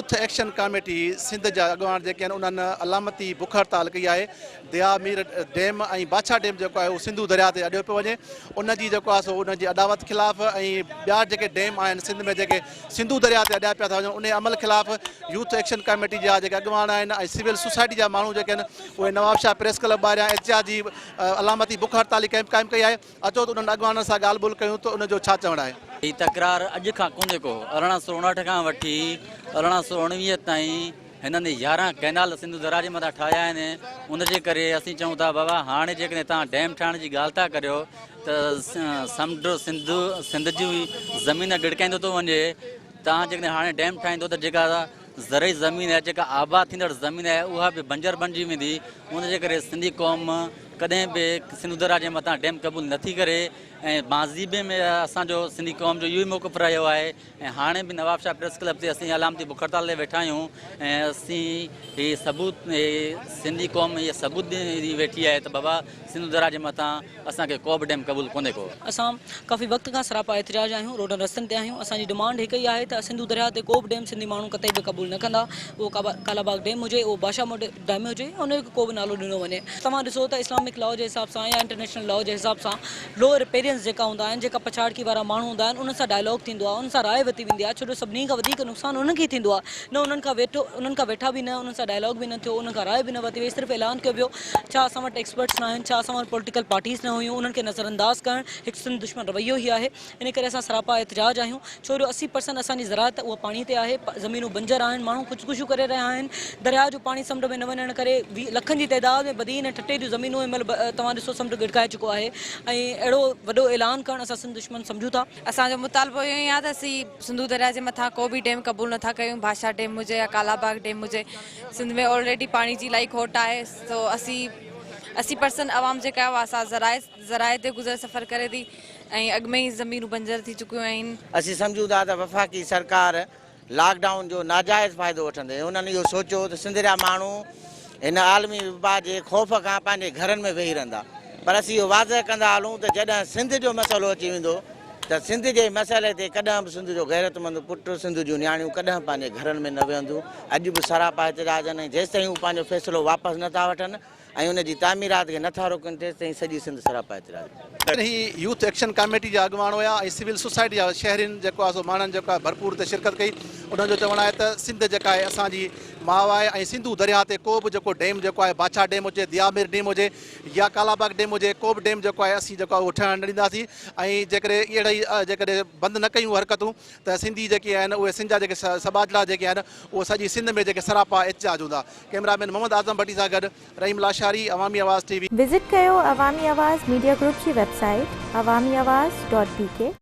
Youth action committee Sindh जा अॻवान जेके आहिनि उन्हनि अलामती बुख हड़ताल कई आहे। दयामीर डैम ऐं बाछा डैम जेको आहे उहो सिंधू दरिया ते अॾियो पियो वञे। उनजी जेको आहे सो उनजी अॾावत ख़िलाफ़ ऐं ॿिया जेके डैम आहिनि सिंध में जेके सिंधू दरिया ते अॾिया पिया था वञनि उन अमल ख़िलाफ़ यूथ एक्शन कमेटी जा जेके अॻवान आहिनि ऐं सिविल सोसाइटी जा माण्हू जेके आहिनि उहे नवाबशाह प्रेस क्लब ॿाहिरियां एहतिजाजी अलामती बुख हड़ताली कैंप क़ाइमु कई आहे। अचो त उन्हनि अॻवाननि सां ॻाल्हि ॿोल कयूं त उनजो छा चवणु आहे। ही तकरार अॼु खां कोन्हे को 1859 खां वठी 1819 ताईं हिननि 11 कैनाल सिंधु दरिया जे मथां ठाहिया आहिनि। उनजे करे असीं चऊं था बाबा हाणे जेकॾहिं तव्हां डैम ठाहिण जी ॻाल्हि था करियो त समुंड सिंध जी ज़मीन गिड़काईंदो थो वञे। तव्हां जेकॾहिं हाणे डैम ठाहींदो त जेका ज़रई ज़मीन आहे जेका आबाद थींदड़ ज़मीन आहे उहा बि बंजर बणिजी वेंदी। उनजे करे सिंधी क़ौम कॾहिं बि सिंधु दरिया जे मथां डैम क़बूल नथी करे ऐं माज़ी में असांजो सिंधी क़ौम जो इहो ई मौक़िफ़ रहियो आहे। ऐं हाणे बि नवाबशाह प्रेस क्लब ते असीं अलामती बुख हड़ताल ते वेठा आहियूं ऐं असीं हीअ सबूत सिंधी क़ौम इहा सबूत ॾेई वेठी आहे त बाबा सिंधु दरिया जे मथां असांखे को बि डैम क़बूल कोन्हे को। असां काफ़ी वक़्त खां सरापा एतिराज आहियूं, रोडनि रस्तनि ते आहियूं। असांजी डिमांड हिकु ई आहे त सिंधु दरिया ते को बि डैम सिंधी माण्हू कतई बि क़बूल न कंदा। उहो कालाबाग डैम हुजे, उहो बादशाह डैम हुजे, उनजो को बि नालो ॾिनो वञे। तव्हां ॾिसो त इस्लामिक लॉ जे हिसाब सां या इंटरनेशनल लॉ जे हिसाब सां लो रिपेरियंस जेका हूंदा आहिनि, जेका पछाड़की वारा माण्हू हूंदा आहिनि, उन सां डायलॉग थींदो आहे, उन सां राय वरिती वेंदी आहे। छो जो सभिनी खां वधीक नुक़सानु उन्हनि खे थींदो आहे। न उन्हनि खां वेठा बि न, उन्हनि सां डायलॉग बि न थियो, उन्हनि खां राय बि न वरिती वई, सिर्फ़ु ऐलान कयो वियो। छा असां वटि एक्सपर्ट्स न आहिनि, छा असां वटि पॉलिटिकल पार्टीज़ न हुयूं? उन्हनि खे नज़रअंदाज़ करणु हिकु सिंध दुश्मन रवैयो ई आहे। इन करे असां सरापा एतिजाज आहियूं। छो जो 80% असांजी ज़राअत उहा पाणी ते आहे। ज़मीनूं बंजर आहिनि, माण्हू ख़ुदकुशियूं करे रहिया आहिनि। दरिया जो पाणी समुंड में न वञण करे लखनि जी तइदाद में बदीन ऐं ठटे जूं ज़मीनूं तव्हां ॾिसो समुंड गिड़काए चुको आहे। ऐं अहिड़ो वॾो ऐलान करणु असां सिंध दुश्मन सम्झूं था। असांजो मुतालबो इहो ई आहे त असीं सिंधु दरिया जे मथां को बि डैम क़बूल नथा कयूं। बादशाह डैम हुजे या कालाबाग डैम हुजे, सिंध में ऑलरेडी पाणी जी इलाही खोट आहे। सो 80% आवाम जेका आहे असां ज़राए ते गुज़र सफ़र करे थी ऐं अॻु में ई ज़मीनूं बंजर थी चुकियूं आहिनि। असीं सम्झूं था त वफ़ाक़ी सरकार लॉकडाउन जो नाजाइज़ फ़ाइदो वठंदे उन्हनि इहो सोचियो त सिंध जा माण्हू हिन आलमी वबा जे ख़ौफ़ खां पंहिंजे घरनि में वेही रहंदा। पर असीं इहो वाज़ह कंदा हलूं त जॾहिं सिंध जो मसइलो अची वेंदो त सिंध जे मसइले ते कॾहिं बि सिंध जो गैरतमंद पुटु, सिंध जूं नियाणियूं कॾहिं पंहिंजे घरनि में न वेहंदियूं। अॼु बि सरापा एतिराज आहिनि। जेसि ताईं हू पंहिंजो फ़ैसिलो वापसि नथा वठनि ऐं उनजी तामीरात खे नथा रोकनि तेसि ताईं सॼी सिंध सरापा एतिराज। ही यूथ एक्शन कमेटी जा अॻवान हुया ऐं सिविल सोसाइटी जा शहरियुनि जेको आहे सो माण्हुनि जेको आहे भरपूर ते शिरकत कई। उन्हनि जो चवणु आहे त सिंध जेका आहे असांजी माउ आहे ऐं सिंधू दरिया ते को बि जेको डैम जेको आहे बाछा डैम हुजे, दयामीर डैम हुजे या कालाबाग डैम हुजे, को बि डैम जेको आहे असीं जेको आहे उहो ठहणु न ॾींदासीं। ऐं जेकॾहिं अहिड़ा ई जेकॾहिं बंदि न कयूं हरकतूं त सिंधी जेके आहिनि उहे सिंध जा जेके सबाजला जेके आहिनि उहे सॼी सिंध में जेके सरापा एतिजाज हूंदा। कैमरामैन मोहम्मद आज़म भट्टी सां गॾु रहीम लाशारी, अवामी आवाज़ TV। विजिट कयो अवामी आवाज़ मीडिया ग्रुप जी वेबसाइट awamiawaz.pk।